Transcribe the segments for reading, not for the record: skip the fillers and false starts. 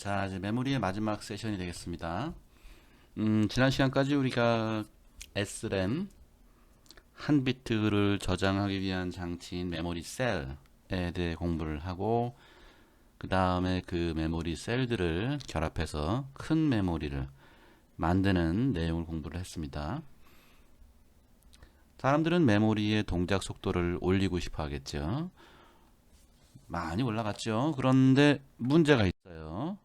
자, 이제 메모리의 마지막 세션이 되겠습니다. 지난 시간까지 우리가 SRAM 한 비트를 저장하기 위한 장치인 메모리 셀에 대해 공부를 하고, 그 다음에 그 메모리 셀들을 결합해서 큰 메모리를 만드는 내용을 공부를 했습니다. 사람들은 메모리의 동작 속도를 올리고 싶어 하겠죠. 많이 올라갔죠. 그런데 문제가 있어요.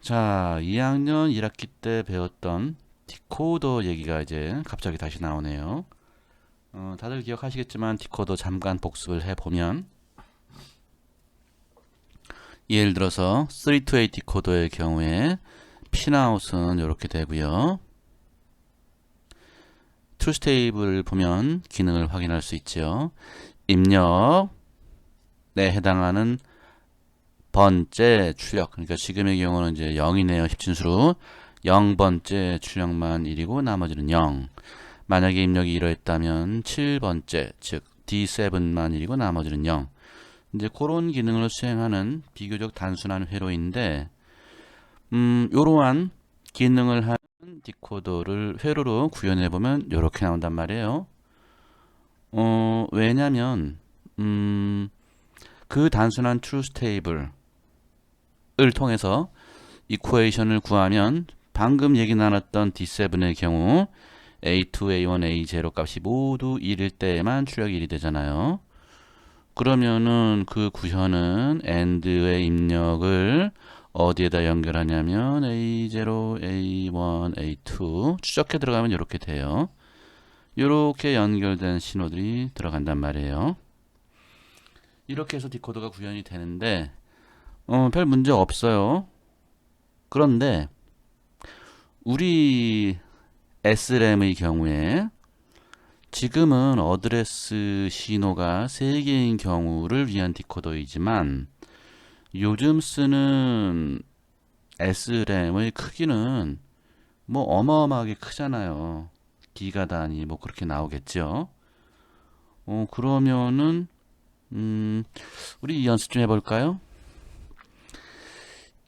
자, 2학년 1학기 때 배웠던 디코더 얘기가 이제 갑자기 다시 나오네요. 다들 기억하시겠지만 디코더 잠깐 복습을 해보면, 예를 들어서 3-to-8 디코더의 경우에 핀아웃은 이렇게 되고요. 트루스 테이블을 보면 기능을 확인할 수 있죠. 입력에 해당하는 번째 출력, 그러니까 지금의 경우는 이제 0이네요. 십진수로 0번째 출력만 1이고 나머지는 0. 만약에 입력이 이러했다면 7번째, 즉 D7만 1이고 나머지는 0. 이제 그런 기능을 수행하는 비교적 단순한 회로인데, 이러한 기능을 하는 디코더를 회로로 구현해 보면 이렇게 나온단 말이에요. 왜냐면 그 단순한 트루스 테이블 을 통해서 이퀘이션을 구하면 방금 얘기 나눴던 D7의 경우 A2, A1, A0 값이 모두 1일 때에만 출력이 1이 되잖아요. 그러면은 그 구현은 AND의 입력을 어디에다 연결하냐면 A0, A1, A2 추적해 들어가면 이렇게 돼요. 이렇게 연결된 신호들이 들어간단 말이에요. 이렇게 해서 디코더가 구현이 되는데 별 문제 없어요. 그런데 우리 SRAM의 경우에 지금은 어드레스 신호가 3개인 경우를 위한 디코더이지만, 요즘 쓰는 SRAM의 크기는 뭐 어마어마하게 크잖아요. 기가 단위 뭐 그렇게 나오겠죠. 그러면은 우리 이 연습 좀 해볼까요?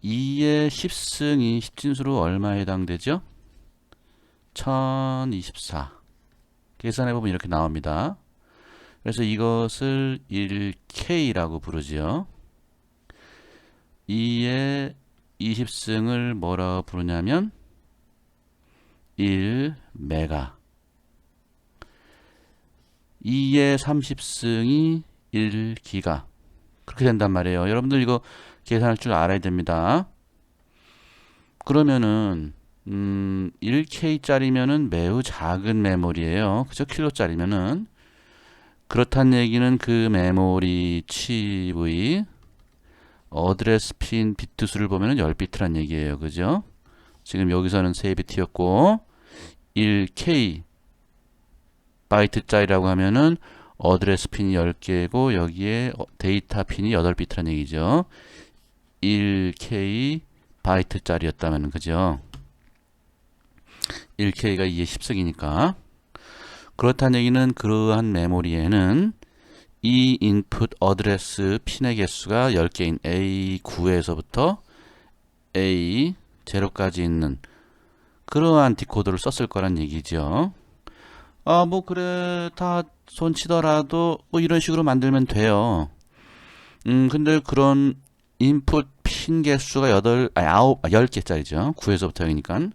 2의 10승이 10진수로 얼마에 해당되죠? 1024. 계산해보면 이렇게 나옵니다. 그래서 이것을 1K라고 부르죠. 2의 20승을 뭐라고 부르냐면 1메가. 2의 30승이 1기가. 그렇게 된단 말이에요. 여러분들 이거 계산할 줄 알아야 됩니다. 그러면은 1K짜리면은 매우 작은 메모리예요. 그죠? 킬로짜리면은. 그렇다는 얘기는 그 메모리 칩의 어드레스 핀 비트 수를 보면은 10비트란 얘기예요. 그죠? 지금 여기서는 3비트였고 1K 바이트짜리라고 하면은 어드레스 핀이 10개고 여기에 데이터 핀이 8비트란 얘기죠. 1K 바이트짜리였다면, 그죠? 1K가 2의 10승이니까. 그렇다는 얘기는 그러한 메모리에는 이 인풋 어드레스 핀의 개수가 10개인 A9에서부터 A0까지 있는 그러한 디코더를 썼을 거란 얘기죠. 뭐 그래 다 손치더라도 뭐 이런 식으로 만들면 돼요. 근데 그런 인풋 핀 개수가 10개짜리죠. 9에서부터 0이니까.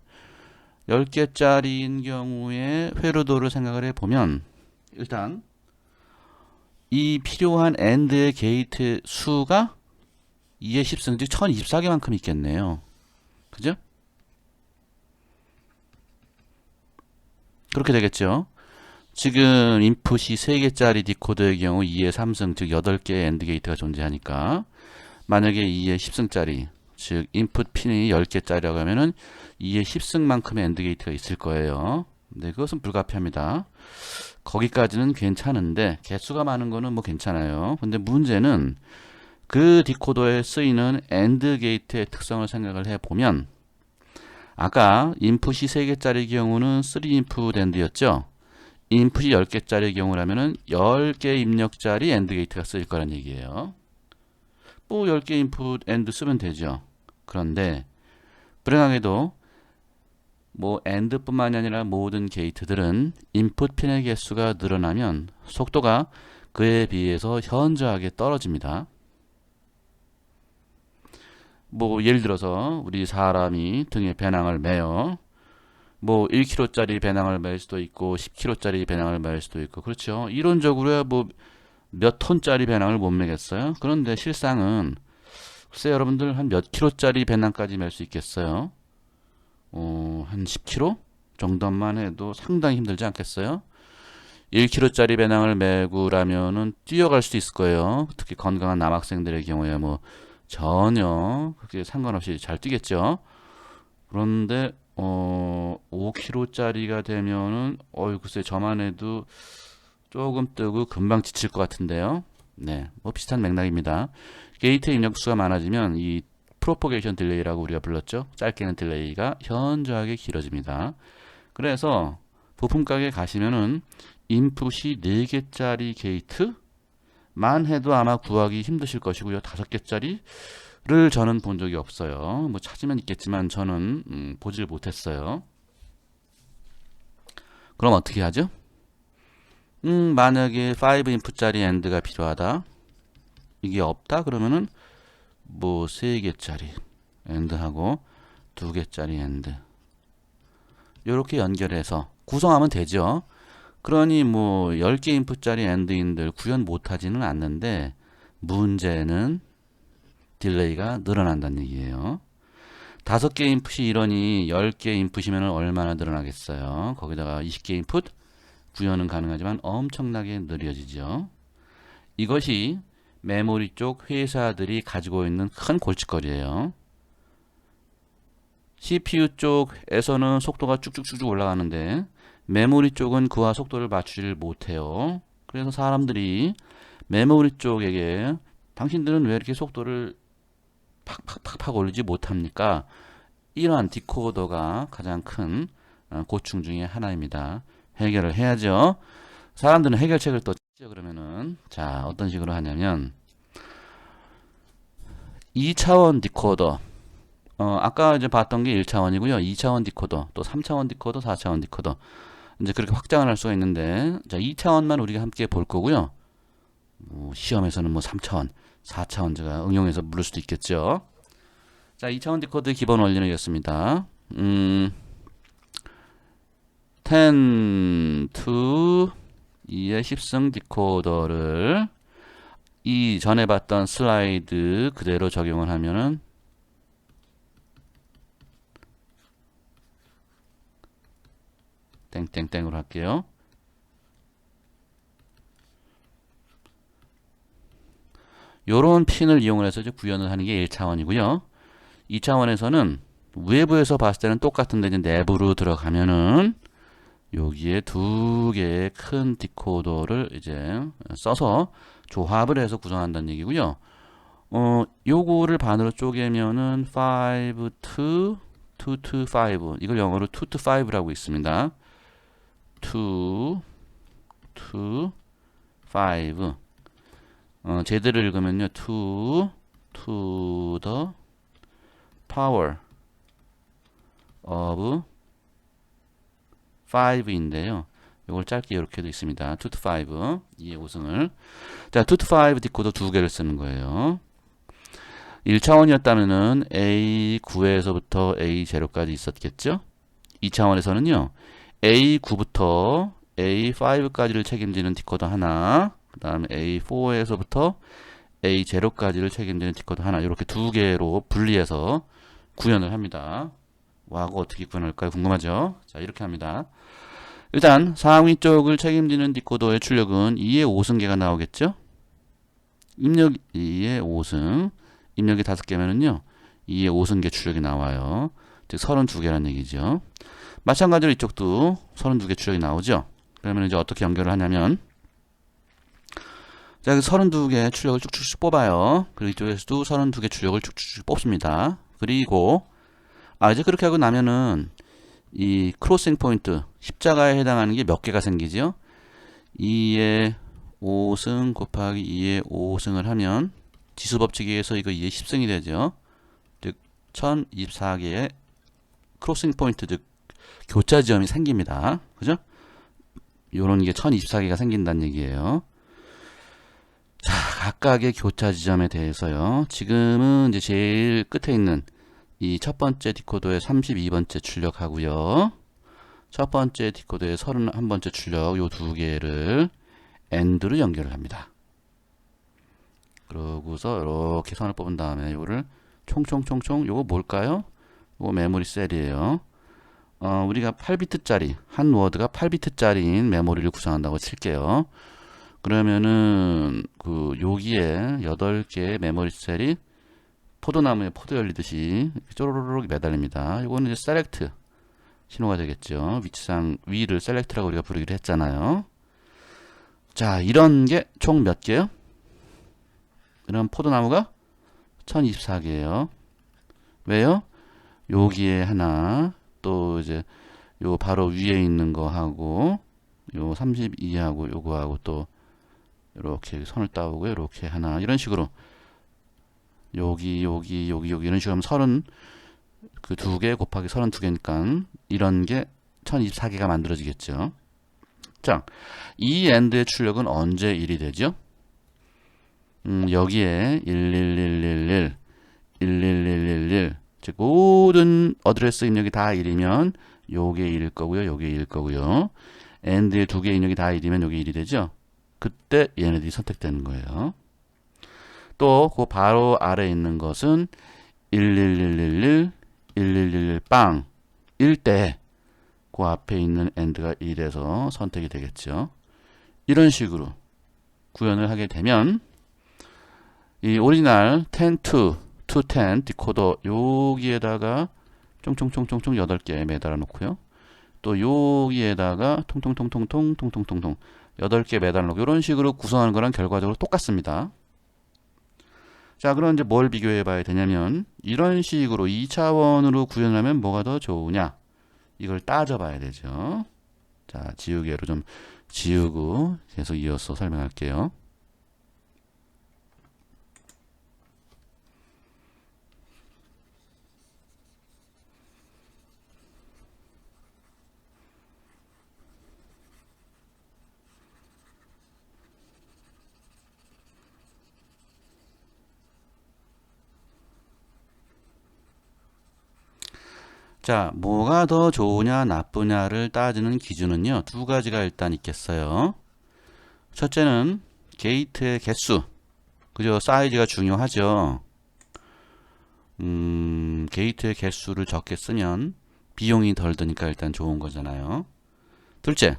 10개짜리인 경우에 회로도를 생각을 해보면, 일단, 이 필요한 AND의 게이트 수가 2의 10승, 즉 1024개만큼 있겠네요. 그죠? 그렇게 되겠죠. 지금 인풋이 3개짜리 디코더의 경우 2의 3승, 즉 8개의 AND 게이트가 존재하니까, 만약에 2의 10승짜리, 즉 인풋 핀이 10개짜리라고 하면은 2의 10승만큼의 AND 게이트가 있을 거예요. 근데 그것은 불가피합니다. 거기까지는 괜찮은데 개수가 많은 거는 뭐 괜찮아요. 근데 문제는 그 디코더에 쓰이는 AND 게이트의 특성을 생각을 해보면, 아까 인풋이 3개짜리 경우는 3인풋 AND였죠. 인풋이 10개짜리 경우라면은 10개 입력짜리 AND 게이트가 쓰일 거란 얘기예요. 뭐 10개 인풋 AND 쓰면 되죠. 그런데 불행하게도 뭐 AND뿐만이 아니라 모든 게이트들은 인풋 핀의 개수가 늘어나면 속도가 그에 비해서 현저하게 떨어집니다. 뭐 예를 들어서 우리 사람이 등에 배낭을 매요. 뭐 1kg짜리 배낭을 맬 수도 있고 10kg짜리 배낭을 맬 수도 있고 그렇죠. 이론적으로야 뭐 몇 톤짜리 배낭을 못 매겠어요. 그런데 실상은 글쎄 여러분들 한 몇 킬로짜리 배낭까지 맬 수 있겠어요? 한 10kg 정도만 해도 상당히 힘들지 않겠어요? 1kg짜리 배낭을 메고라면은 뛰어갈 수도 있을 거예요. 특히 건강한 남학생들의 경우에 뭐 전혀 그렇게 상관없이 잘 뛰겠죠. 그런데 5kg짜리가 되면은 글쎄 저만 해도 조금 뜨고 금방 지칠 것 같은데요. 네, 뭐 비슷한 맥락입니다. 게이트 입력수가 많아지면 이 프로포게이션 딜레이라고 우리가 불렀죠. 짧게는 딜레이가 현저하게 길어집니다. 그래서 부품 가게 가시면은 인풋이 4개짜리 게이트만 해도 아마 구하기 힘드실 것이고요. 5개짜리를 저는 본 적이 없어요. 뭐 찾으면 있겠지만 저는 보질 못했어요. 그럼 어떻게 하죠? 만약에 5 인풋짜리 AND가 필요하다. 이게 없다 그러면은 뭐 3개짜리 AND하고 2개짜리 AND 요렇게 연결해서 구성하면 되죠. 그러니 뭐 10개 인풋짜리 AND인들 구현 못하지는 않는데 문제는 딜레이가 늘어난다는 얘기예요. 5개 인풋이 이러니 10개 인풋이면 얼마나 늘어나겠어요. 거기다가 20개 인풋 구현은 가능하지만 엄청나게 느려지죠. 이것이 메모리 쪽 회사들이 가지고 있는 큰 골칫거리예요. CPU 쪽에서는 속도가 쭉쭉쭉쭉 올라가는데 메모리 쪽은 그와 속도를 맞추지를 못해요. 그래서 사람들이 메모리 쪽에게 당신들은 왜 이렇게 속도를 팍팍팍팍 올리지 못합니까? 이러한 디코더가 가장 큰 고충 중에 하나입니다. 해결을 해야죠. 사람들은 해결책을 또 찾죠. 그러면은 자 어떤 식으로 하냐면 2차원 디코더 아까 이제 봤던 게 1차원이고요. 2차원 디코더 또 3차원 디코더 4차원 디코더 이제 그렇게 확장을 할 수가 있는데 자 2차원만 우리가 함께 볼 거고요. 뭐 시험에서는 뭐 3차원 4차원 제가 응용해서 물을 수도 있겠죠. 자 2차원 디코드의 기본 원리는 이렇습니다. 10 to 2의 10승 디코더를 이 전에 봤던 슬라이드 그대로 적용을 하면은 땡땡땡으로 할게요. 요런 핀을 이용을 해서 이제 구현을 하는 게 1차원이고요. 2차원에서는 외부에서 봤을 때는 똑같은데 이제 내부로 들어가면은 여기에 2개의 큰 디코더를 이제 써서 조합을 해서 구성한다는 얘기고요. 요거를 반으로 쪼개면은 5 to 2 to 5 이걸 영어로 2 to 5라고 있습니다. 2 to 5 제대로 읽으면요 2 to the power of 5인데요. 이걸 짧게 이렇게도 있습니다. 2 to 5 2의 5승을 자 2 to 5 디코더 2개를 쓰는 거예요. 1차원이었다면은 A9에서부터 A0까지 있었겠죠. 2차원에서는요 A9부터 A5까지를 책임지는 디코더 하나 그 다음에 A4에서부터 A0까지를 책임지는 디코더 하나 이렇게 2개로 분리해서 구현을 합니다. 와, 그거 어떻게 구현할까요? 궁금하죠? 자, 이렇게 합니다. 일단 상위 쪽을 책임지는 디코더의 출력은 2의 5승계가 나오겠죠? 입력 2의 5승 입력이 5개면은요 2의 5승계 출력이 나와요. 즉 32개라는 얘기죠. 마찬가지로 이쪽도 32개 출력이 나오죠. 그러면 이제 어떻게 연결을 하냐면 자, 32개 출력을 쭉쭉 뽑아요. 그리고 이쪽에서도 32개 출력을 쭉쭉 뽑습니다. 그리고 이제 그렇게 하고 나면은 이 크로싱 포인트 십자가에 해당하는 게 몇 개가 생기죠? 2의 5승 곱하기 2의 5승을 하면 지수법칙에 의해서 이거 2의 10승이 되죠. 즉 1024개의 크로싱 포인트, 즉 교차 지점이 생깁니다. 그죠? 요런 게 1024개가 생긴다는 얘기예요. 자, 각각의 교차 지점에 대해서요. 지금은 이제 제일 끝에 있는 이 첫 번째 디코더의 32번째 출력하고요. 첫 번째 디코더의 31번째 출력 요 두 개를 AND로 연결을 합니다. 그러고서 이렇게 선을 뽑은 다음에 요를 총총총총 요거 뭘까요? 요거 메모리 셀이에요. 우리가 8비트짜리 한 워드가 8비트짜리인 메모리를 구성한다고 칠게요. 그러면은 그 여기에 8개의 메모리 셀이 포도나무에 포도 열리듯이 쪼로로록 매달립니다. 이거는 이제 셀렉트 신호가 되겠죠. 위치상 위를 셀렉트라고 우리가 부르기로 했잖아요. 자, 이런 게 총 몇 개요? 이런 포도나무가 1024개예요. 왜요? 여기에 하나, 또 이제 요 바로 위에 있는 거 하고 요 32하고 요거하고 또 이렇게 선을 따오고 이렇게 하나 이런 식으로 여기 이런 식으로 하면 30 그 2개 곱하기 32개니까 이런 게 1024개가 만들어지겠죠. 자, 이 AND의 출력은 언제 1이 되죠? 여기에 11111 11111 즉 모든 어드레스 입력이 다 1이면 요게 1일 거고요. 요게 1일 거고요. AND의 2개 입력이 다 1이면 요게 1이 되죠. 그때 얘네들이 선택되는 거예요. 또 그 바로 아래에 있는 것은 11111 1111 빵 1대 그 앞에 있는 AND가 1에서 선택이 되겠죠. 이런 식으로 구현을 하게 되면 이 오리지널 10 to 10 디코더 여기에다가 총총총총총 8개 매달아 놓고요. 또 여기에다가 통통통통통 8개 매달아 놓고 이런 식으로 구성하는 거랑 결과적으로 똑같습니다. 자, 그럼 이제 뭘 비교해 봐야 되냐면 이런 식으로 2차원으로 구현하면 뭐가 더 좋으냐 이걸 따져 봐야 되죠. 자, 지우개로 좀 지우고 계속 이어서 설명할게요. 자, 뭐가 더 좋으냐 나쁘냐를 따지는 기준은요, 두 가지가 일단 있겠어요. 첫째는 게이트의 개수, 그죠? 사이즈가 중요하죠. 게이트의 개수를 적게 쓰면 비용이 덜 드니까 일단 좋은 거잖아요. 둘째,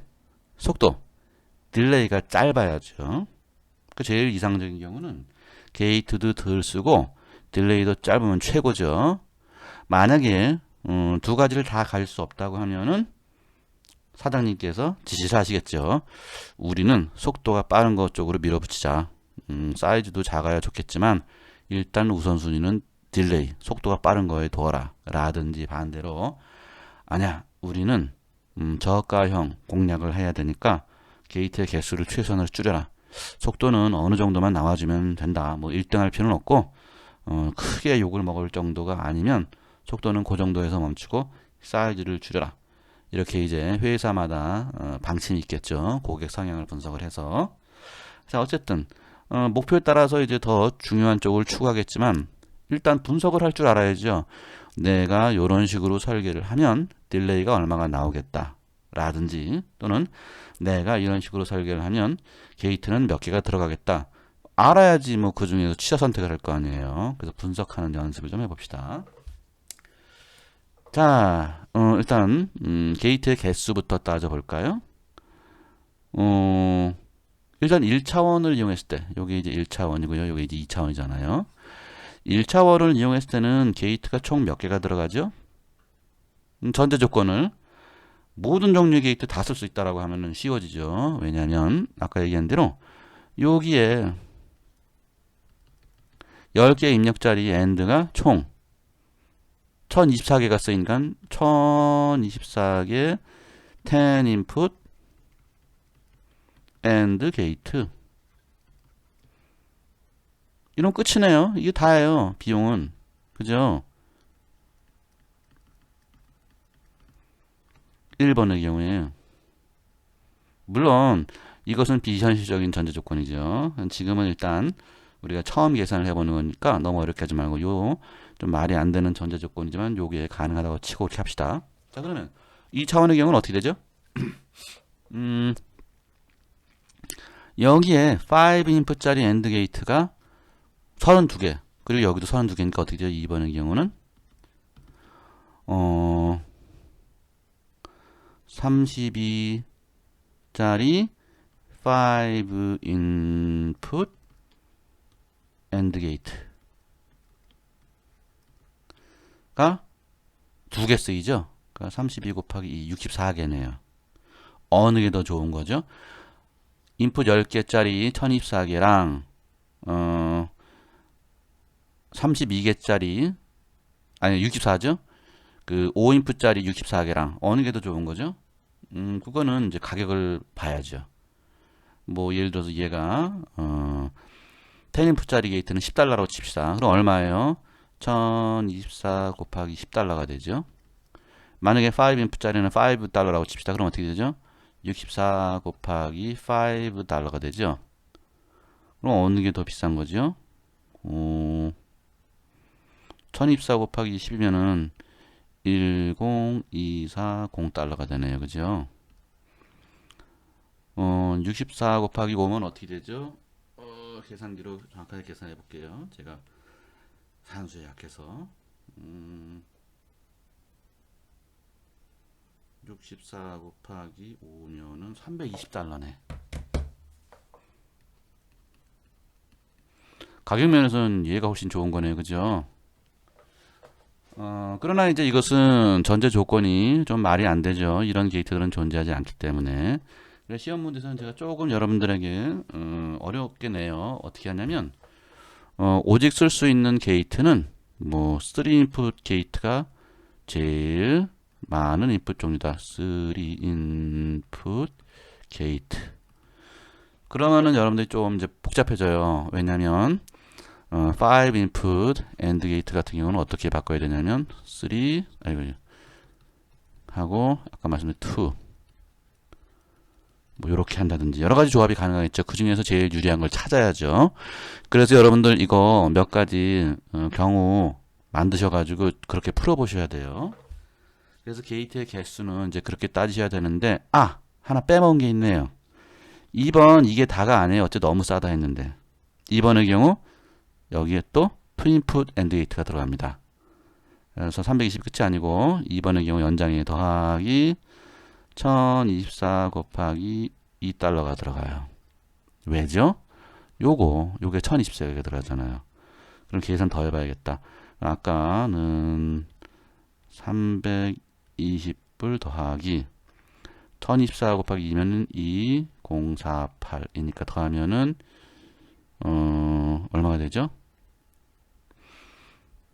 속도, 딜레이가 짧아야죠. 그 제일 이상적인 경우는 게이트도 덜 쓰고 딜레이도 짧으면 최고죠. 만약에 두 가지를 다 가질 수 없다고 하면은 사장님께서 지시를 하시겠죠. 우리는 속도가 빠른 것 쪽으로 밀어붙이자. 사이즈도 작아야 좋겠지만 일단 우선순위는 딜레이, 속도가 빠른 거에 둬라 라든지 반대로 아니야, 우리는 저가형 공략을 해야 되니까 게이트의 개수를 최선으로 줄여라. 속도는 어느 정도만 나와주면 된다. 뭐 1등 할 필요는 없고 크게 욕을 먹을 정도가 아니면 속도는 그 정도에서 멈추고 사이즈를 줄여라. 이렇게 이제 회사마다 방침이 있겠죠. 고객 성향을 분석을 해서. 자, 어쨌든 목표에 따라서 이제 더 중요한 쪽을 추구하겠지만 일단 분석을 할 줄 알아야죠. 내가 이런 식으로 설계를 하면 딜레이가 얼마가 나오겠다 라든지 또는 내가 이런 식으로 설계를 하면 게이트는 몇 개가 들어가겠다 알아야지 뭐 그 중에서 취사 선택을 할 거 아니에요. 그래서 분석하는 연습을 좀 해봅시다. 자, 일단 게이트의 개수부터 따져볼까요? 일단 1차원을 이용했을 때 여기 이제 1차원이고요. 여기 이제 2차원이잖아요. 1차원을 이용했을 때는 게이트가 총 몇 개가 들어가죠? 전제 조건을 모든 종류의 게이트 다 쓸 수 있다라고 하면은 쉬워지죠. 왜냐하면 아까 얘기한 대로 여기에 10개 입력자리 AND가 총 1024개가 쓰이니까 1024개 10 input AND 게이트 이런 끝이네요. 이게 다예요. 비용은. 그죠? 1번의 경우에. 물론 이것은 비현실적인 전제 조건이죠. 지금은 일단 우리가 처음 계산을 해보는 거니까 너무 어렵게 하지 말고 요 좀 말이 안 되는 전제 조건이지만 요게 가능하다고 치고 이렇게 합시다. 자, 그러면 이 차원의 경우는 어떻게 되죠? 여기에 5 인풋짜리 AND 게이트가 32개, 그리고 여기도 32개니까 어떻게 되죠? 2번의 경우는 32짜리 5 인풋 AND 게이트가 2개 쓰이죠? 그러니까 32 곱하기 2, 64개네요. 어느 게 더 좋은 거죠? 인풋 10개짜리 1024개랑 32개짜리 아니 64죠? 그 5인풋짜리 64개랑 어느 게 더 좋은 거죠? 그거는 이제 가격을 봐야죠. 뭐 예를 들어서 얘가 10인풋짜리 게이트는 10달러라고 칩시다. 그럼 얼마예요? 1024 곱하기 10달러가 되죠. 만약에 5인풋짜리는 5달러라고 칩시다. 그럼 어떻게 되죠? 64 곱하기 5달러가 되죠. 그럼 어느 게 더 비싼 거죠? 1024 곱하기 10이면은 10240달러가 되네요. 그죠? 64 곱하기 5면 어떻게 되죠? 계산기로 정확하게 계산해 볼게요. 제가 산수에 약해서 64 곱하기 5면은 320달러네. 가격 면에서는 얘가 훨씬 좋은 거네요. 그죠? 그러나 이제 이것은 전제 조건이 좀 말이 안 되죠. 이런 게이트들은 존재하지 않기 때문에. 그래서 시험 문제에서는 제가 조금 여러분들에게 어렵게 내요. 어떻게 하냐면 오직 쓸 수 있는 게이트는 뭐 3인풋 게이트가 제일 많은 인풋 종류다. 3인풋 게이트. 그러면은 여러분들이 좀 이제 복잡해져요. 왜냐면 5인풋 AND 게이트 같은 경우는 어떻게 바꿔야 되냐면 3 하고 아까 말씀드린 2 뭐 이렇게 한다든지 여러 가지 조합이 가능하겠죠. 그 중에서 제일 유리한 걸 찾아야죠. 그래서 여러분들 이거 몇 가지 경우 만드셔가지고 그렇게 풀어보셔야 돼요. 그래서 게이트의 개수는 이제 그렇게 따지셔야 되는데 하나 빼먹은 게 있네요. 2번 이게 다가 아니에요. 어째 너무 싸다 했는데 2번의 경우 여기에 또 투인풋 AND 게이트가 들어갑니다. 그래서 320 끝이 아니고 2번의 경우 연장에 더하기 1024 곱하기 2달러가 들어가요. 왜죠? 요게 1024가 들어가잖아요. 그럼 계산 더 해봐야겠다. 아까는 320불 더하기 1024 곱하기 2면은 2048이니까 더하면은 얼마가 되죠?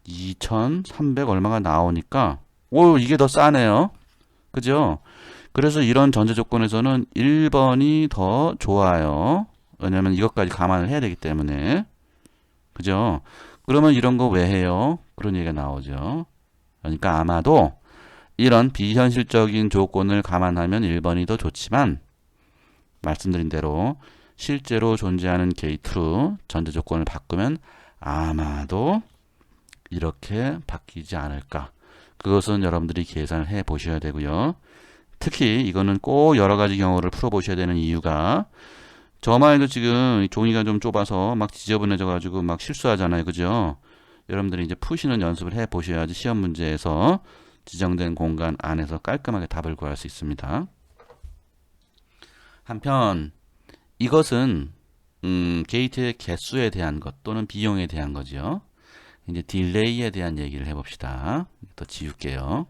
2300 얼마가 나오니까 이게 더 싸네요. 그죠? 그래서 이런 전제 조건에서는 1번이 더 좋아요. 왜냐면 이것까지 감안을 해야 되기 때문에. 그죠? 그러면 이런 거 왜 해요? 그런 얘기가 나오죠. 그러니까 아마도 이런 비현실적인 조건을 감안하면 1번이 더 좋지만 말씀드린 대로 실제로 존재하는 게이트로 전제 조건을 바꾸면 아마도 이렇게 바뀌지 않을까. 그것은 여러분들이 계산을 해 보셔야 되고요. 특히 이거는 꼭 여러 가지 경우를 풀어 보셔야 되는 이유가 저만 해도 지금 종이가 좀 좁아서 막 지저분해져 가지고 막 실수하잖아요. 그죠? 여러분들이 이제 푸시는 연습을 해 보셔야지 시험 문제에서 지정된 공간 안에서 깔끔하게 답을 구할 수 있습니다. 한편 이것은 게이트의 개수에 대한 것 또는 비용에 대한 거죠. 이제 딜레이에 대한 얘기를 해봅시다. 또 지울게요.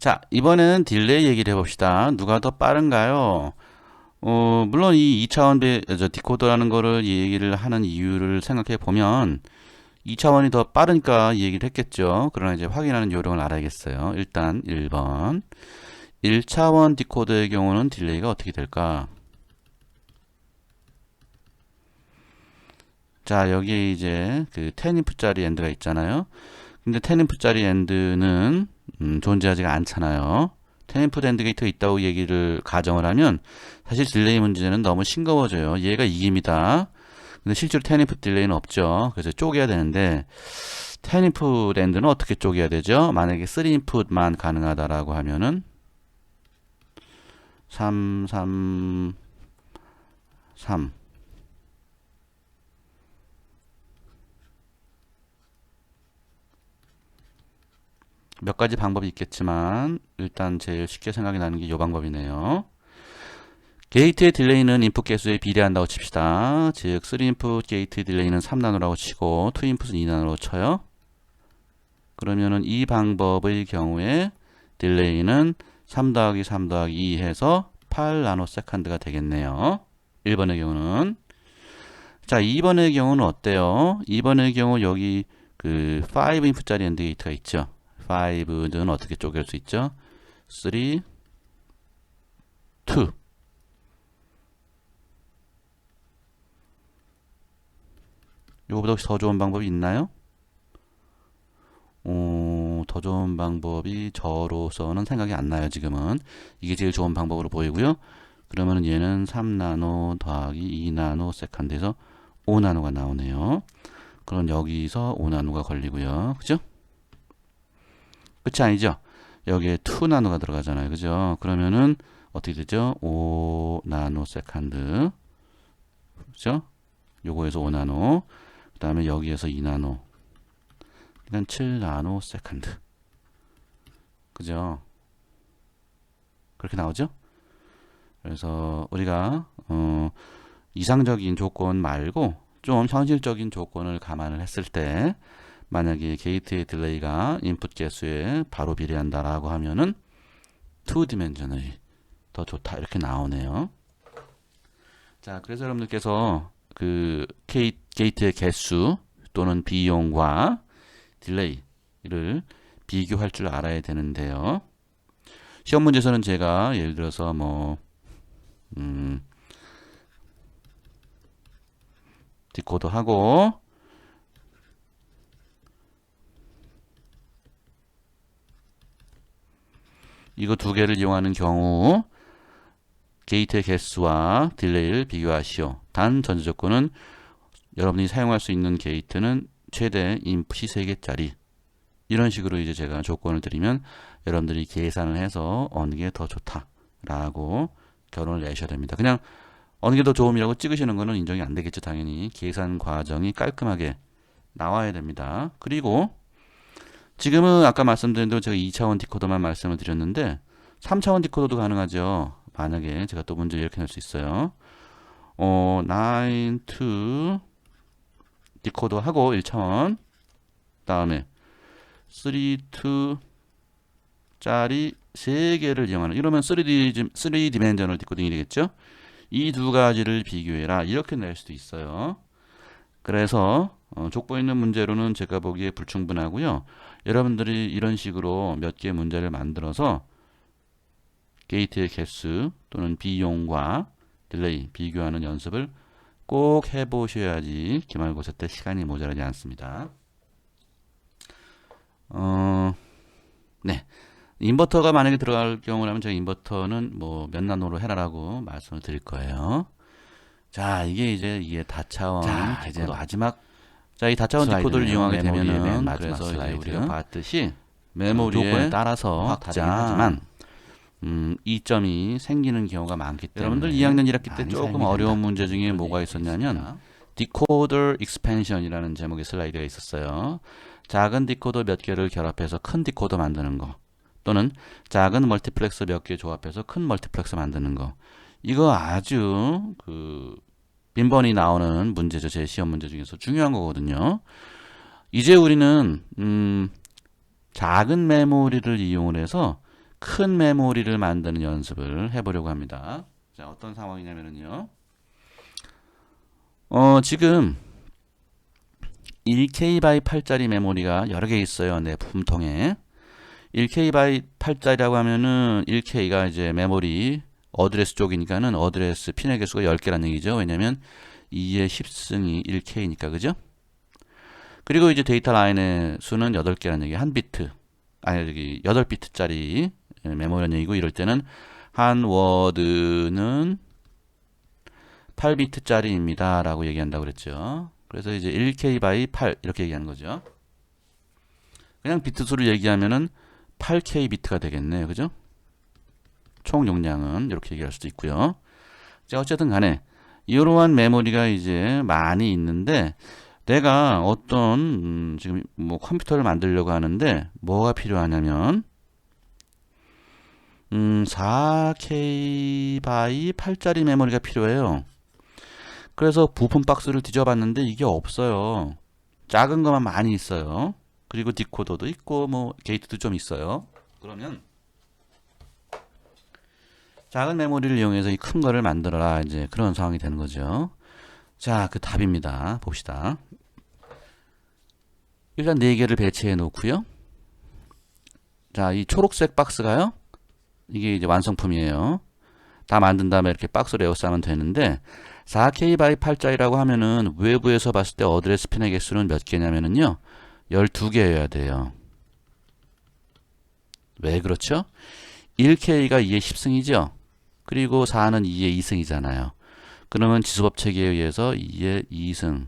자, 이번에는 딜레이 얘기를 해봅시다. 누가 더 빠른가요? 물론 이 2차원 디코더라는 거를 얘기를 하는 이유를 생각해 보면 2차원이 더 빠르니까 이 얘기를 했겠죠. 그러나 이제 확인하는 요령을 알아야겠어요. 일단 1번. 1차원 디코더의 경우는 딜레이가 어떻게 될까? 자, 여기에 이제 그 10인프짜리 엔드가 있잖아요. 근데 10인프짜리 엔드는 존재하지가 않잖아요. 10인프 엔드 게이트가 있다고 얘기를 가정을 하면 사실 딜레이 문제는 너무 싱거워져요. 얘가 이깁니다. 근데 실제로 10인프 딜레이는 없죠. 그래서 쪼개야 되는데 10인프 엔드는 어떻게 쪼개야 되죠? 만약에 3인풋만 가능하다라고 하면은 3, 3, 3 몇 가지 방법이 있겠지만 일단 제일 쉽게 생각이 나는 게 이 방법이네요. 게이트의 딜레이는 인풋 개수에 비례한다고 칩시다. 즉 3인풋 게이트 딜레이는 3나노라고 치고 2인풋은 2나노로 쳐요. 그러면은 이 방법의 경우에 딜레이는 3 더하기 3 더하기 2 해서 8나노 세컨드가 되겠네요. 1번의 경우는. 자, 2번의 경우는 어때요? 2번의 경우 여기 그 5인풋짜리 엔드 게이트가 있죠. 5는 어떻게 쪼갤 수 있죠? 3, 2. 이거보다 혹시 더 좋은 방법이 있나요? 더 좋은 방법이 저로서는 생각이 안 나요, 지금은. 이게 제일 좋은 방법으로 보이고요. 그러면은 얘는 3나노 더하기 2나노 세컨드에서 5나노가 나오네요. 그럼 여기서 5나노가 걸리고요. 그죠? 끝이 아니죠? 여기에 2나노가 들어가잖아요. 그죠? 그러면은 어떻게 되죠? 5나노 세컨드. 그죠? 요거에서 5나노. 그 다음에 여기에서 2나노. 그러니까 7나노 세컨드. 그죠? 그렇게 나오죠? 그래서 우리가 이상적인 조건 말고 좀 현실적인 조건을 감안을 했을 때 만약에 게이트의 딜레이가 인풋 개수에 바로 비례한다라고 하면은 2디멘전이 더 좋다 이렇게 나오네요. 자, 그래서 여러분들께서 그 게이트의 개수 또는 비용과 딜레이를 비교할 줄 알아야 되는데요. 시험 문제에서는 제가 예를 들어서 뭐 디코더 하고 이거 두 개를 이용하는 경우 게이트의 개수와 딜레이를 비교하시오. 단 전제 조건은 여러분이 사용할 수 있는 게이트는 최대 인풋이 3개짜리. 이런 식으로 이제 제가 조건을 드리면 여러분들이 계산을 해서 어느 게 더 좋다라고 결론을 내셔야 됩니다. 그냥 어느 게 더 좋음이라고 찍으시는 거는 인정이 안 되겠죠. 당연히 계산 과정이 깔끔하게 나와야 됩니다. 그리고 지금은 아까 말씀드린 대로 제가 2차원 디코더만 말씀을 드렸는데 3차원 디코더도 가능하죠. 만약에 제가 또 문제 이렇게 낼 수 있어요. 9 to 디코더 하고 1차원 다음에 3 to 짜리 3개를 이용하는 이러면 3디멘전을 디코딩이 되겠죠. 이 두 가지를 비교해라 이렇게 낼 수도 있어요. 그래서 족보 있는 문제로는 제가 보기에 불충분하고요. 여러분들이 이런 식으로 몇 개 문제를 만들어서 게이트의 개수 또는 비용과 딜레이 비교하는 연습을 꼭 해보셔야지 기말고사 때 시간이 모자라지 않습니다. 네. 인버터가 만약에 들어갈 경우라면 제가 인버터는 뭐 몇 나노로 해라라고 말씀을 드릴 거예요. 자, 이게 다차원 이제 마지막 자, 이 다차원 디코더를 이용하게 되면은 그래서 이제 우리가 봤듯이 메모리에 따라서 확장하지만 이점이 생기는 경우가 많기 때문에 여러분들 2학년 1학기 때 조금 어려운 문제 중에 뭐가 있었냐면 디코더 익스펜션이라는 제목의 슬라이드가 있었어요. 작은 디코더 몇 개를 결합해서 큰 디코더 만드는 거 또는 작은 멀티플렉스 몇 개 조합해서 큰 멀티플렉스 만드는 거 이거 아주 빈번히 나오는 문제죠. 제 시험 문제 중에서 중요한 거거든요. 이제 우리는 작은 메모리를 이용을 해서 큰 메모리를 만드는 연습을 해보려고 합니다. 자, 어떤 상황이냐면요. 지금 1K 바이 8짜리 메모리가 여러 개 있어요. 내 부품통에. 1K 바이 8짜리라고 하면은 1K가 이제 메모리 어드레스 쪽이니까는 어드레스 핀의 개수가 10개라는 얘기죠. 왜냐면 2의 10승이 1K니까, 그죠? 그리고 이제 데이터 라인의 수는 8개라는 얘기. 한 비트. 아니, 저기 8비트짜리 메모리라는 얘기고, 이럴 때는 한 워드는 8비트짜리입니다. 라고 얘기한다고 그랬죠. 그래서 이제 1K 바이 8 이렇게 얘기하는 거죠. 그냥 비트 수를 얘기하면은 8K 비트가 되겠네요. 그죠? 총 용량은 이렇게 얘기할 수도 있고요. 자, 어쨌든 간에 이러한 메모리가 이제 많이 있는데 내가 어떤 지금 뭐 컴퓨터를 만들려고 하는데 뭐가 필요하냐면 4K 바이 8짜리 메모리가 필요해요. 그래서 부품 박스를 뒤져봤는데 이게 없어요. 작은 것만 많이 있어요. 그리고 디코더도 있고 뭐 게이트도 좀 있어요. 그러면 작은 메모리를 이용해서 이 큰 거를 만들어라, 이제 그런 상황이 되는 거죠. 자, 그 답입니다. 봅시다. 일단 4개를 배치해 놓고요. 자, 이 초록색 박스가요, 이게 이제 완성품이에요. 다 만든 다음에 이렇게 박스로 에워싸면 되는데 4K 바이 8짜리라고 하면은 외부에서 봤을 때 어드레스 핀의 개수는 몇 개냐면은요 12개여야 돼요. 왜 그렇죠? 1K가 2의 10승이죠. 그리고 4는 2의 2승이잖아요. 그러면 지수법칙에 의해서 2의 2승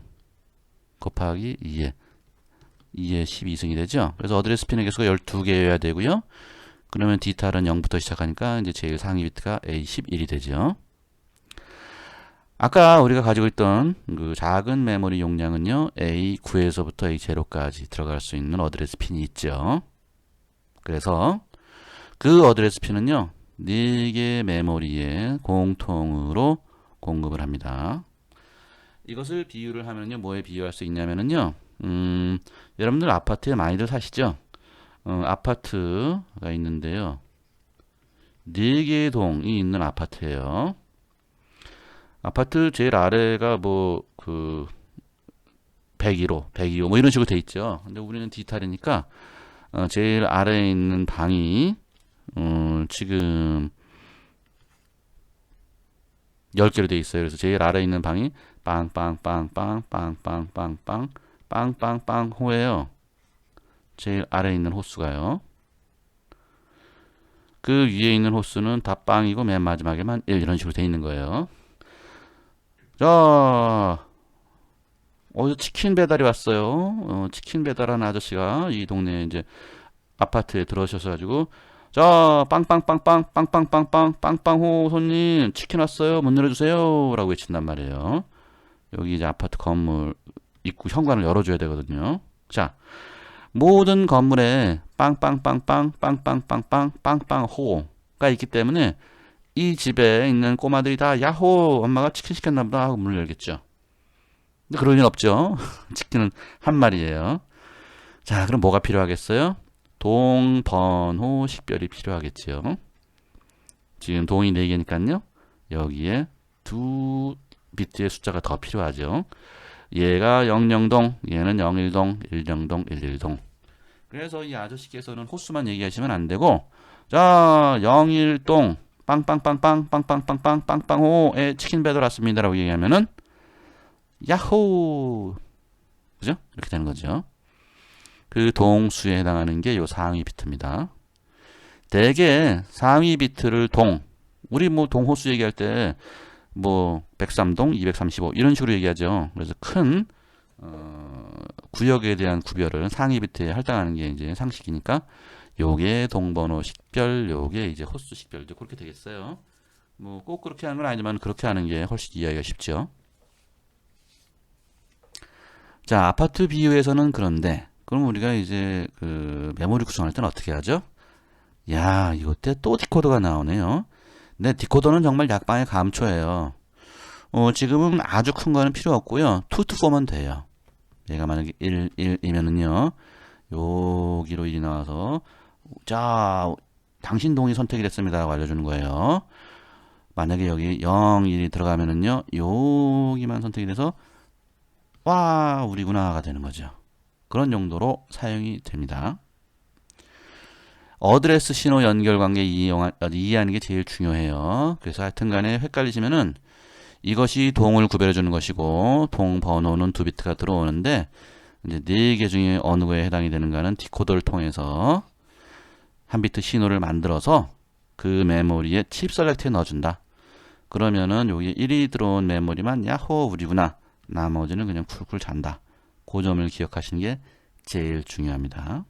곱하기 2의 12승이 되죠. 그래서 어드레스 핀의 개수가 12개여야 되고요. 그러면 디탈은 0부터 시작하니까 이제 제일 상위 비트가 A11이 되죠. 아까 우리가 가지고 있던 그 작은 메모리 용량은요, A9에서부터 A0까지 들어갈 수 있는 어드레스 핀이 있죠. 그래서 그 어드레스 핀은요, 4개 메모리에 공통으로 공급을 합니다. 이것을 비유를 하면요, 뭐에 비유할 수 있냐면요, 여러분들 아파트에 많이들 사시죠? 아파트가 있는데요, 4개의 동이 있는 아파트예요. 아파트 제일 아래가 뭐 그 101호, 102호 뭐 이런 식으로 돼 있죠. 근데 우리는 디지털이니까 제일 아래에 있는 방이 지금 10개로 돼 있어요. 그래서 제일 아래에 있는 방이 빵빵빵빵빵빵빵빵 빵빵빵 호예요. 제일 아래에 있는 호수가요. 그 위에 있는 호수는 다 빵이고 맨 마지막에만 1 이런 식으로 돼 있는 거예요. 자, 치킨 배달이 왔어요. 치킨 배달하는 아저씨가 이 동네에 이제 아파트에 들어오셔서 가지고, 자, 빵빵빵빵 빵빵빵빵 빵빵호 손님 치킨 왔어요. 문 열어주세요. 라고 외친단 말이에요. 여기 이제 아파트 건물 입구 현관을 열어줘야 되거든요. 자, 모든 건물에 빵빵빵빵 빵빵빵빵 빵빵호가 있기 때문에 이 집에 있는 꼬마들이 다 야호 엄마가 치킨 시켰나 보다 하고 문을 열겠죠. 근데 그럴 일 없죠. 치킨은 한 마리예요. 자, 그럼 뭐가 필요하겠어요? 동, 번호, 식별이 필요하겠죠. 지금 동이 4개니까요. 여기에 2비트의 숫자가 더 필요하죠. 얘가 00동, 얘는 01동, 10동, 11동. 그래서 이 아저씨께서는 호수만 얘기하시면 안 되고, 자, 01동 빵빵빵빵 빵빵빵빵 빵빵호에 치킨 배달 왔습니다 라고 얘기하면은 야호, 그죠? 이렇게 되는 거죠. 그 동수에 해당하는 게 요 상위 비트입니다. 대개 상위 비트를 우리 뭐 동호수 얘기할 때 뭐 103동, 235 이런 식으로 얘기하죠. 그래서 큰 구역에 대한 구별을 상위 비트에 할당하는 게 이제 상식이니까 요게 동번호 식별, 요게 이제 호수 식별도 그렇게 되겠어요. 뭐 꼭 그렇게 하는 건 아니지만 그렇게 하는 게 훨씬 이해하기가 쉽죠. 자, 아파트 비유에서는 그런데 그럼 우리가 이제 그 메모리 구성할 때는 어떻게 하죠? 야, 이때 또 디코더가 나오네요. 근데 디코더는 정말 약방의 감초예요. 지금은 아주 큰 거는 필요 없고요. 2 to 4면 돼요. 얘가 만약에 1이면은요. 여기로 1이 나와서 자, 당신 동의 선택이 됐습니다 라고 알려주는 거예요. 만약에 여기 0, 1이 들어가면은요, 여기만 선택이 돼서 와, 우리구나가 되는 거죠. 그런 용도로 사용이 됩니다. 어드레스 신호 연결 관계 이해하는 게 제일 중요해요. 그래서 하여튼 간에 헷갈리시면은 이것이 동을 구별해 주는 것이고 동 번호는 2비트가 들어오는데 이제 4개 중에 어느 거에 해당이 되는가는 디코더를 통해서 한 비트 신호를 만들어서 그 메모리에 칩 셀렉트에 넣어준다. 그러면은 여기 1이 들어온 메모리만 야호 우리구나. 나머지는 그냥 쿨쿨 잔다. 그 점을 기억하시는 게 제일 중요합니다.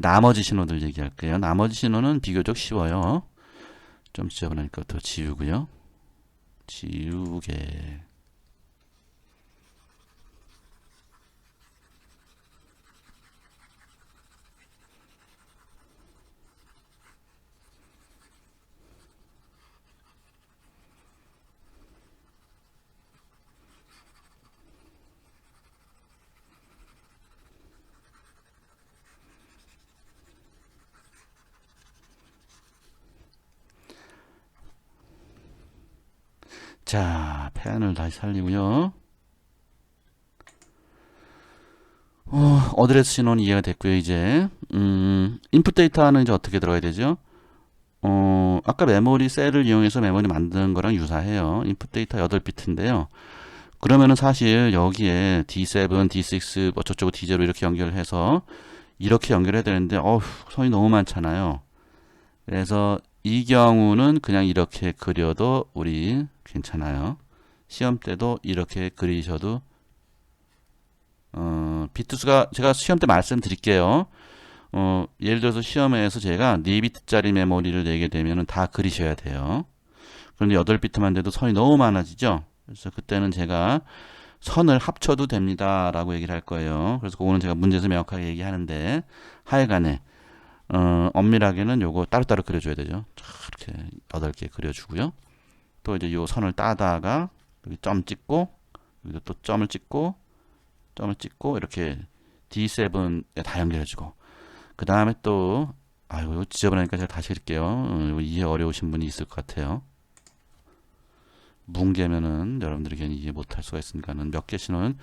나머지 신호들 얘기할게요. 나머지 신호는 비교적 쉬워요. 좀 지저분하니까 더 지우고요. 지우개. 자, 펜을 다시 살리고요. 어드레스 신호는 이해가 됐고요. 이제 인풋 데이터는 이제 어떻게 들어가야 되죠? 아까 메모리 셀을 이용해서 메모리 만드는 거랑 유사해요. 인풋 데이터 8비트인데요. 그러면은 사실 여기에 D7, D6, 뭐 저쪽 D0 이렇게 연결해서 이렇게 연결해야 되는데 선이 너무 많잖아요. 그래서 이 경우는 그냥 이렇게 그려도 우리 괜찮아요. 시험 때도 이렇게 그리셔도 비트 수가 제가 시험 때 말씀드릴게요. 예를 들어서 시험에서 제가 4비트짜리 메모리를 내게 되면 다 그리셔야 돼요. 그런데 8비트만 돼도 선이 너무 많아지죠. 그래서 그때는 제가 선을 합쳐도 됩니다 라고 얘기를 할 거예요. 그래서 그거는 제가 문제에서 명확하게 얘기하는데 하여간에 엄밀하게는 요거 따로따로 그려줘야 되죠. 이렇게 8개 그려주고요. 또 이제 요 선을 따다가 여기 점 찍고 여기도 또 점을 찍고 이렇게 D7에 다 연결해주고 그 다음에 또 아이고 지저분하니까 제가 다시 그릴게요. 이해 어려우신 분이 있을 것 같아요. 뭉개면은 여러분들이 괜히 이해 못할 수가 있으니까는 몇 개 신호는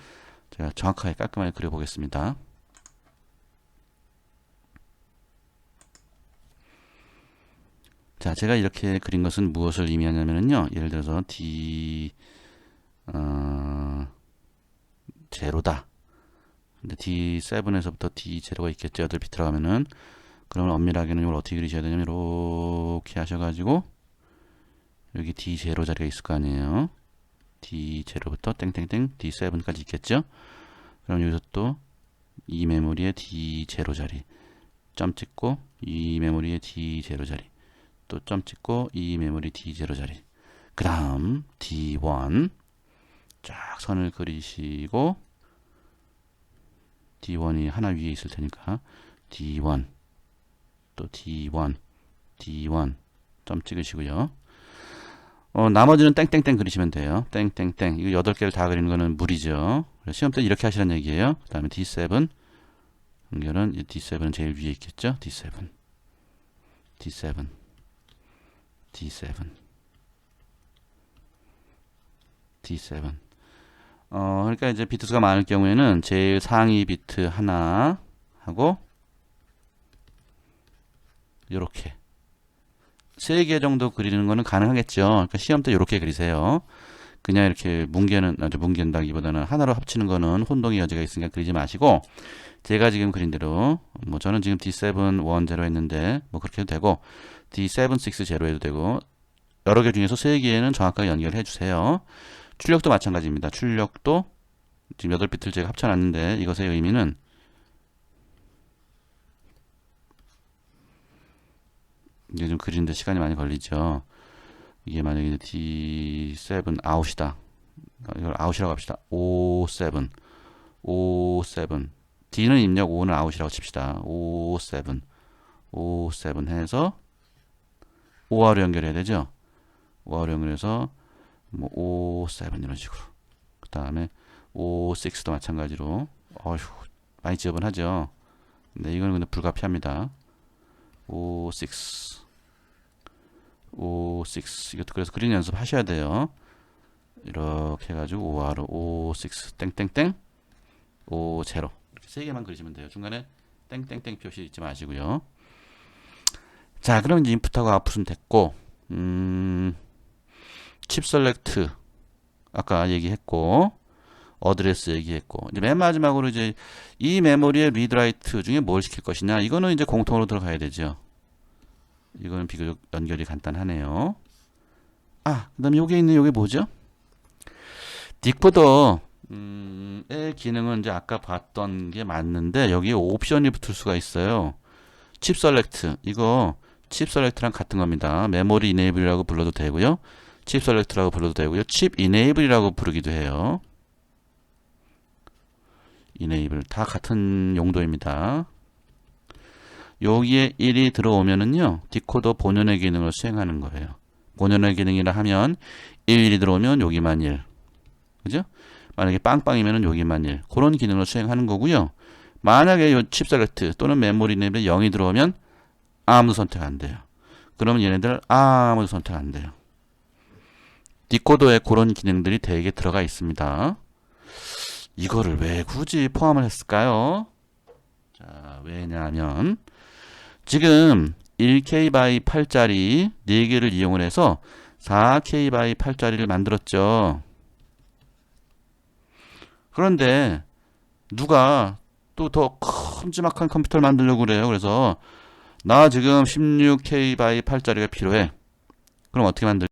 제가 정확하게 깔끔하게 그려보겠습니다. 자, 제가 이렇게 그린 것은 무엇을 의미하냐면요. 예를 들어서 D 제로다. 근데 D7에서부터 D0가 있겠죠. 8비트 들어가면은. 그러면 엄밀하게는 이걸 어떻게 그리셔야 되냐면 이렇게 하셔가지고 여기 D0 자리가 있을 거 아니에요. D0부터 땡땡땡 D7까지 있겠죠. 그럼 여기서 또 이 메모리에 D0 자리 점 찍고 이 메모리에 D0 자리 또 점 찍고 이 메모리 D0 자리 그 다음 D1 쫙 선을 그리시고 D1이 하나 위에 있을 테니까 D1 또 D1 D1 점 찍으시고요. 나머지는 땡땡땡 그리시면 돼요. 땡땡땡 이거 8개를 다 그리는 거는 무리죠. 시험 때 이렇게 하시라는 얘기예요. 그 다음에 D7 연결은 D7은 제일 위에 있겠죠. D7 D7 D7 D7 그러니까 이제 비트 수가 많을 경우에는 제일 상위 비트 하나 하고 요렇게 3개 정도 그리는 거는 가능하겠죠. 그러니까 시험 때 요렇게 그리세요. 그냥 이렇게 뭉갠다기보다는 하나로 합치는 거는 혼동의 여지가 있으니까 그리지 마시고 제가 지금 그린 대로 뭐 저는 지금 D7 1 0 했는데 뭐 그렇게 해도 되고 D7 6 0 해도 되고 여러 개 중에서 3개는 정확하게 연결해 주세요. 출력도 마찬가지입니다. 출력도 지금 8비트를 제가 합쳐놨는데 이것의 의미는 이제 좀 그리는데 시간이 많이 걸리죠. 이게 만약에 D7 아웃이다. 이걸 아웃이라고 합시다. 57 57 D는 입력 5는 아웃이라고 칩시다. 57 해서 5화로 연결해야 되죠. 5화로 연결해서 뭐 57 이런 식으로 그 다음에 56도 마찬가지로 어휴 많이 지저분하죠. 네, 이거는 근데 불가피합니다. 56 56 이것도 그래서 그리는 연습 하셔야 돼요. 이렇게 해가지고 5하로 56 땡땡땡 50 이렇게 세 개만 그리시면 돼요. 중간에 땡땡땡 표시 잊지 마시고요. 자, 그럼 이제 인풋하고 아웃풋은 됐고, 칩 셀렉트 아까 얘기했고, 어드레스 얘기했고, 이제 맨 마지막으로 이제 이 메모리의 리드 라이트 중에 뭘 시킬 것이냐, 이거는 이제 공통으로 들어가야 되죠. 이거는 비교적 연결이 간단하네요. 아, 그다음에 여기 있는 요게 뭐죠? 디코더 의 기능은 이제 아까 봤던 게 맞는데 여기에 옵션이 붙을 수가 있어요. 칩 셀렉트 이거 칩 셀렉트랑 같은 겁니다. 메모리 이네이블이라고 불러도 되고요. 칩 셀렉트라고 불러도 되고요. 칩 이네이블이라고 부르기도 해요. 이네이블 다 같은 용도입니다. 여기에 1이 들어오면은요. 디코더 본연의 기능을 수행하는 거예요. 본연의 기능이라 하면 1이 들어오면 여기만 1. 그죠? 만약에 빵빵이면은 여기만 1. 그런 기능을 수행하는 거고요. 만약에 이 칩 셀렉트 또는 메모리 이네이블에 0이 들어오면 아무도 선택 안 돼요. 그러면 얘네들 아무도 선택 안 돼요. 디코더에 그런 기능들이 대개 들어가 있습니다. 이거를 왜 굳이 포함을 했을까요? 자, 왜냐하면 지금 1K by 8짜리 4개를 이용을 해서 4K by 8짜리를 만들었죠. 그런데 누가 또 더 큼지막한 컴퓨터를 만들려고 그래요. 그래서 나 지금 16K by 8짜리가 필요해. 그럼 어떻게 만들